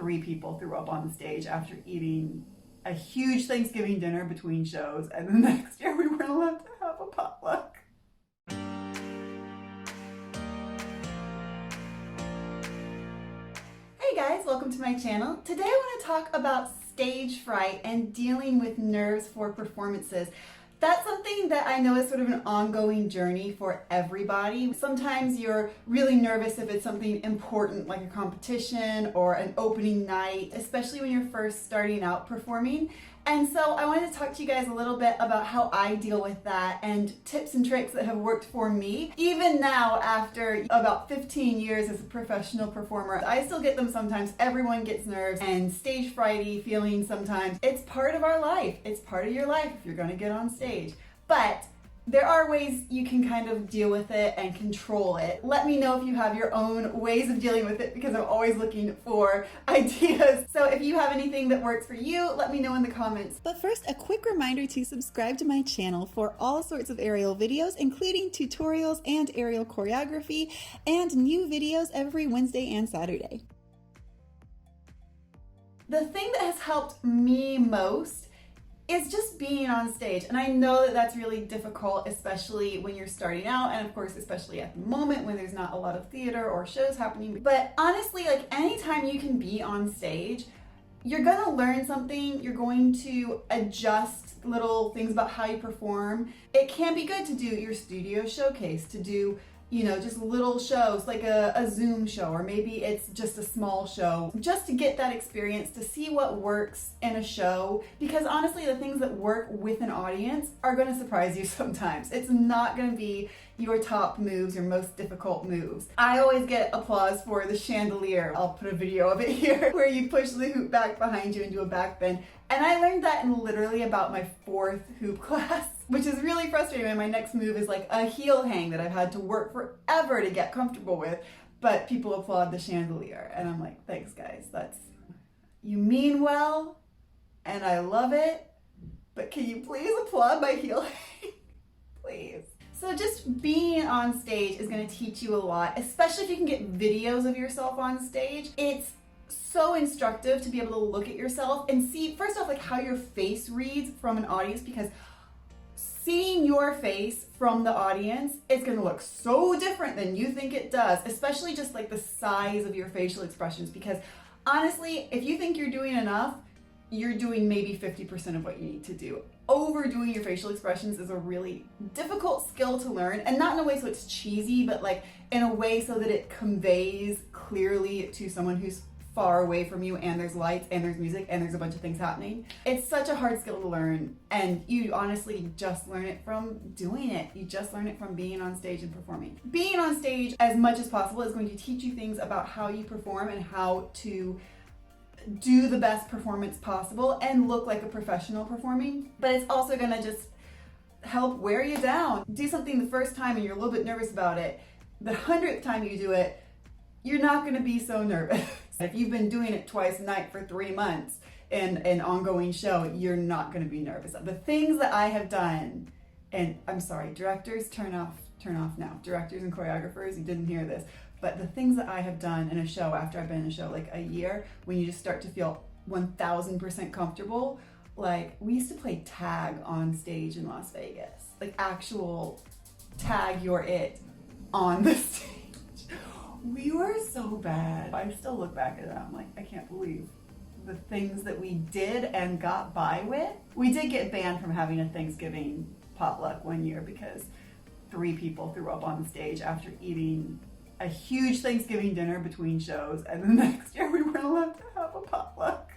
3 people threw up on the stage after eating a huge Thanksgiving dinner between shows, and the next year we weren't allowed to have a potluck. Hey guys, welcome to my channel. Today I want to talk about stage fright and dealing with nerves for performances. That's something that I know is sort of an ongoing journey for everybody. Sometimes you're really nervous if it's something important like a competition or an opening night, especially when you're first starting out performing. And so I wanted to talk to you guys a little bit about how I deal with that and tips and tricks that have worked for me. Even now, after about 15 years as a professional performer, I still get them sometimes. Everyone gets nerves and stage frighty feelings sometimes. It's part of our life. It's part of your life if you're going to get on stage. But there are ways you can kind of deal with it and control it. Let me know if you have your own ways of dealing with it, because I'm always looking for ideas. So if you have anything that works for you, let me know in the comments. But first, a quick reminder to subscribe to my channel for all sorts of aerial videos, including tutorials and aerial choreography, and new videos every Wednesday and Saturday. The thing that has helped me most is just being on stage. And I know that that's really difficult, especially when you're starting out, and of course, especially at the moment when there's not a lot of theater or shows happening. But honestly, like anytime you can be on stage, you're gonna learn something, you're going to adjust little things about how you perform. It can be good to do your studio showcase, to do just little shows like a Zoom show, or maybe it's just a small show, just to get that experience, to see what works in a show. Because honestly, the things that work with an audience are going to surprise you sometimes. It's not going to be your top moves, your most difficult moves. I always get applause for the chandelier. I'll put a video of it here, where you push the hoop back behind you and do a back bend. And I learned that in literally about my 4th hoop class, which is really frustrating. And my next move is like a heel hang that I've had to work forever to get comfortable with, but people applaud the chandelier. And I'm like, thanks guys, you mean well, and I love it, but can you please applaud my heel hang? Please. So just being on stage is going to teach you a lot, especially if you can get videos of yourself on stage. It's so instructive to be able to look at yourself and see, first off, like how your face reads from an audience, because seeing your face from the audience is going to look so different than you think it does, especially just like the size of your facial expressions. Because honestly, if you think you're doing enough, you're doing maybe 50% of what you need to do. Overdoing your facial expressions is a really difficult skill to learn, and not in a way so it's cheesy, but like in a way so that it conveys clearly to someone who's far away from you, and there's lights and there's music and there's a bunch of things happening. It's such a hard skill to learn, and you honestly just learn it from doing it. You just learn it from being on stage and performing. Being on stage as much as possible is going to teach you things about how you perform and how to do the best performance possible and look like a professional performing. But it's also gonna just help wear you down. Do something the first time and you're a little bit nervous about it. The 100th time you do it, you're not gonna be so nervous. If you've been doing it twice a night for 3 months in an ongoing show, you're not gonna be nervous. The things that I have done, and I'm sorry, directors, turn off now. Directors and choreographers, you didn't hear this. But the things that I have done in a show after I've been in a show like a year, when you just start to feel 1000% comfortable, like we used to play tag on stage in Las Vegas, like actual tag you're it on the stage. We were so bad. I still look back at it, I'm like, I can't believe the things that we did and got by with. We did get banned from having a Thanksgiving potluck one year because 3 people threw up on the stage after eating a huge Thanksgiving dinner between shows, and the next year we weren't allowed to have a potluck.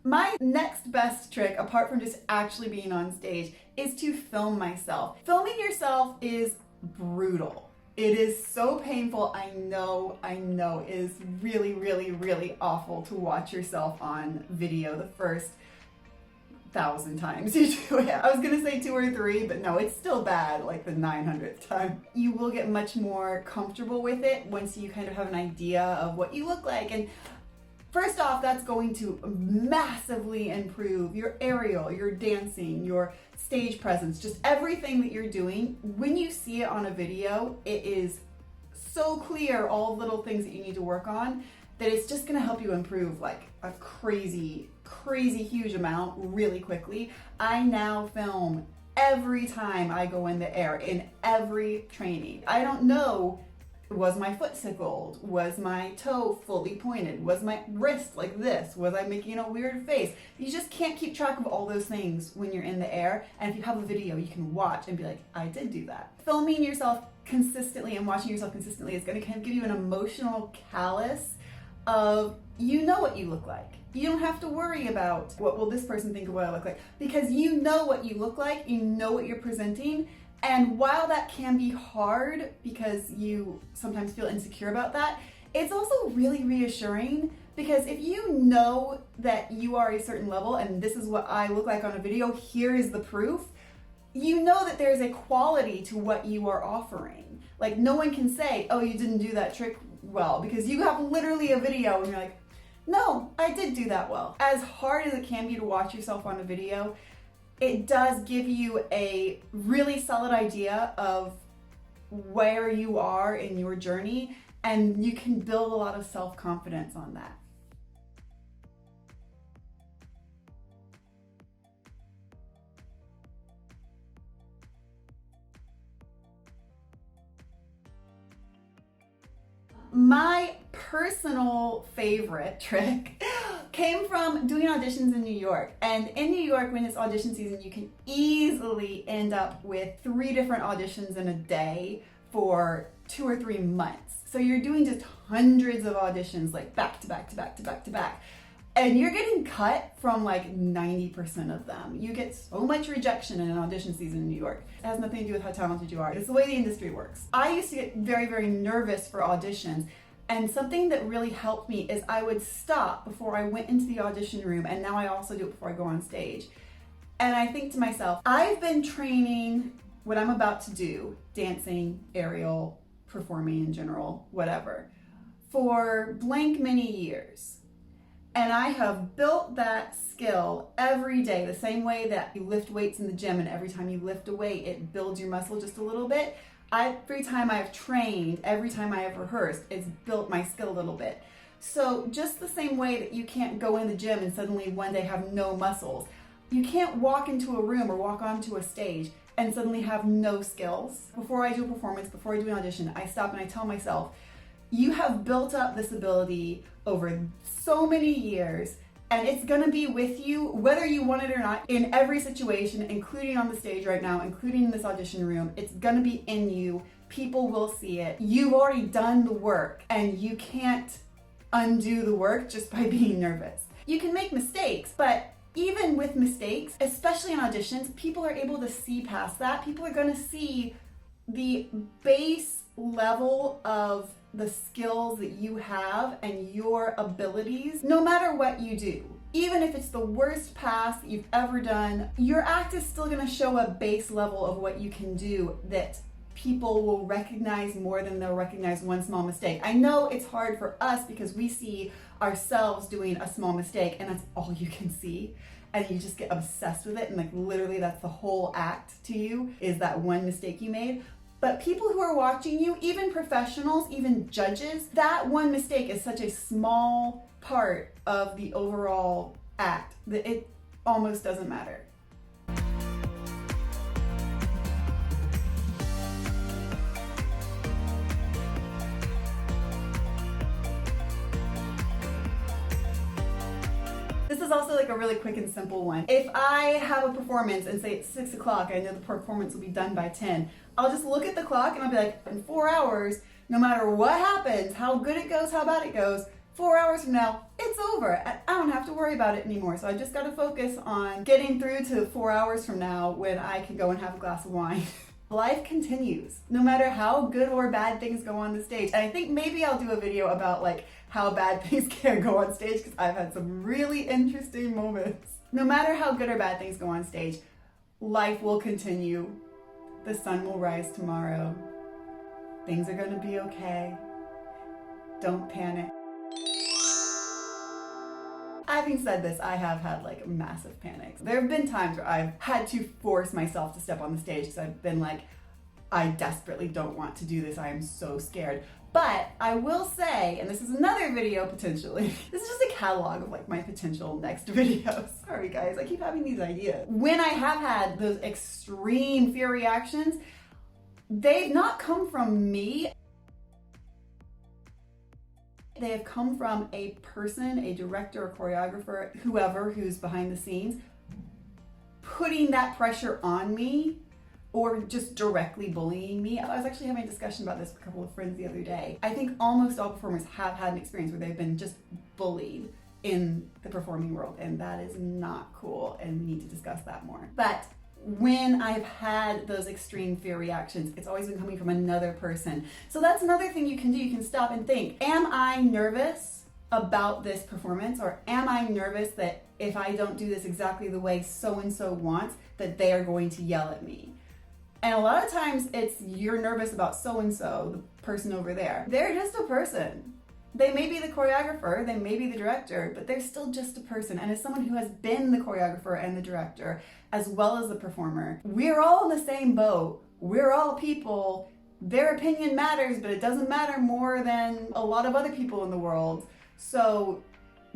My next best trick, apart from just actually being on stage, is to film myself. Filming yourself is brutal. It is so painful. I know it is really, really, really awful to watch yourself on video the first 1,000 times you do it. I was gonna say 2 or 3, but no, it's still bad like the 900th time. You will get much more comfortable with it once you kind of have an idea of what you look like. And First off, that's going to massively improve your aerial, your dancing, your stage presence, just everything that you're doing. When you see it on a video, it is so clear, all the little things that you need to work on, that it's just gonna help you improve like a crazy, crazy huge amount really quickly. I now film every time I go in the air in every training. I don't know, was my foot sickled? Was my toe fully pointed? Was my wrist like this? Was I making a weird face? You just can't keep track of all those things when you're in the air. And if you have a video, you can watch and be like, I did do that. Filming yourself consistently and watching yourself consistently is going to kind of give you an emotional callus of, you know what you look like. You don't have to worry about what will this person think of what I look like, because you know what you look like, you know what you're presenting. And while that can be hard because you sometimes feel insecure about that, it's also really reassuring, because if you know that you are a certain level and this is what I look like on a video, here is the proof, you know that there's a quality to what you are offering. Like, no one can say, oh, you didn't do that trick well, because you have literally a video and you're like, no, I did do that well. As hard as it can be to watch yourself on a video, it does give you a really solid idea of where you are in your journey, and you can build a lot of self-confidence on that. My personal favorite trick came from doing auditions in New York. And in New York, when it's audition season, you can easily end up with 3 different auditions in a day for 2 or 3 months. So you're doing just hundreds of auditions, like back to back to back to back to back. And you're getting cut from like 90% of them. You get so much rejection in an audition season in New York. It has nothing to do with how talented you are. It's the way the industry works. I used to get very, very nervous for auditions. And something that really helped me is I would stop before I went into the audition room, and now I also do it before I go on stage. And I think to myself, I've been training what I'm about to do, dancing, aerial, performing in general, whatever, for blank many years. And I have built that skill every day, the same way that you lift weights in the gym, and every time you lift a weight, it builds your muscle just a little bit. Every time I've trained, every time I have rehearsed, it's built my skill a little bit. So just the same way that you can't go in the gym and suddenly one day have no muscles, you can't walk into a room or walk onto a stage and suddenly have no skills. Before I do a performance, before I do an audition, I stop and I tell myself, you have built up this ability over so many years, and it's gonna be with you, whether you want it or not, in every situation, including on the stage right now, including in this audition room. It's gonna be in you. People will see it. You've already done the work, and you can't undo the work just by being nervous. You can make mistakes, but even with mistakes, especially in auditions, people are able to see past that. People are gonna see the base level of the skills that you have and your abilities, no matter what you do. Even if it's the worst pass that you've ever done, your act is still gonna show a base level of what you can do that people will recognize more than they'll recognize one small mistake. I know it's hard for us because we see ourselves doing a small mistake and that's all you can see. And you just get obsessed with it, and like literally that's the whole act to you, is that one mistake you made. But people who are watching you, even professionals, even judges, that one mistake is such a small part of the overall act that it almost doesn't matter. This is also like a really quick and simple one. If I have a performance and say it's 6 o'clock, I know the performance will be done by 10. I'll just look at the clock and I'll be like, in 4 hours, no matter what happens, how good it goes, how bad it goes, 4 hours from now, it's over. I don't have to worry about it anymore. So I just gotta focus on getting through to 4 hours from now when I can go and have a glass of wine. Life continues, no matter how good or bad things go on the stage. And I think maybe I'll do a video about like how bad things can go on stage, because I've had some really interesting moments. No matter how good or bad things go on stage, life will continue. The sun will rise tomorrow. Things are gonna be okay. Don't panic. Having said this, I have had like massive panics. There have been times where I've had to force myself to step on the stage because I've been like, I desperately don't want to do this. I am so scared. But I will say, and this is another video potentially, this is just a catalog of like my potential next videos. Sorry guys, I keep having these ideas. When I have had those extreme fear reactions, they've not come from me. They have come from a person, a director, a choreographer, whoever who's behind the scenes, putting that pressure on me or just directly bullying me. I was actually having a discussion about this with a couple of friends the other day. I think almost all performers have had an experience where they've been just bullied in the performing world, and that is not cool, and we need to discuss that more. But when I've had those extreme fear reactions, it's always been coming from another person. So that's another thing you can do. You can stop and think, am I nervous about this performance, or am I nervous that if I don't do this exactly the way so-and-so wants, that they are going to yell at me? And a lot of times it's you're nervous about so-and-so, the person over there. They're just a person. They may be the choreographer, they may be the director, but they're still just a person. And as someone who has been the choreographer and the director, as well as the performer, we're all in the same boat. We're all people. Their opinion matters, but it doesn't matter more than a lot of other people in the world. So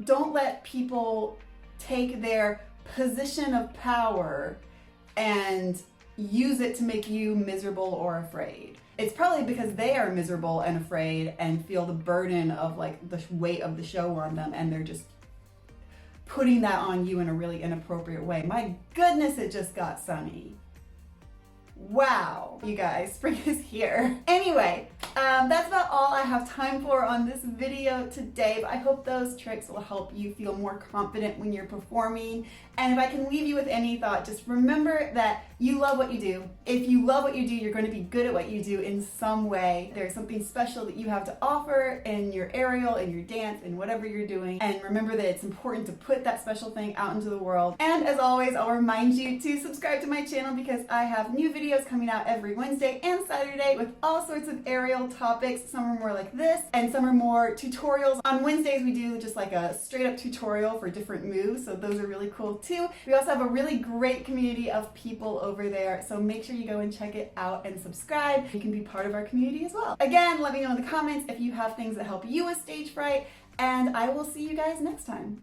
don't let people take their position of power and use it to make you miserable or afraid. It's probably because they are miserable and afraid and feel the burden of like the weight of the show on them, and they're just putting that on you in a really inappropriate way. My goodness, it just got sunny. Wow, you guys, spring is here. Anyway, that's about all I have time for on this video today, but I hope those tricks will help you feel more confident when you're performing. And if I can leave you with any thought, just remember that you love what you do. If you love what you do, you're going to be good at what you do in some way. There's something special that you have to offer in your aerial, in your dance, in whatever you're doing. And remember that it's important to put that special thing out into the world. And as always, I'll remind you to subscribe to my channel because I have new videos coming out every Wednesday and Saturday with all sorts of aerial topics. Some are more like this and some are more tutorials. On Wednesdays, we do just like a straight up tutorial for different moves. So those are really cool too. We also have a really great community of people over there. So make sure you go and check it out and subscribe. You can be part of our community as well. Again, let me know in the comments if you have things that help you with stage fright, and I will see you guys next time.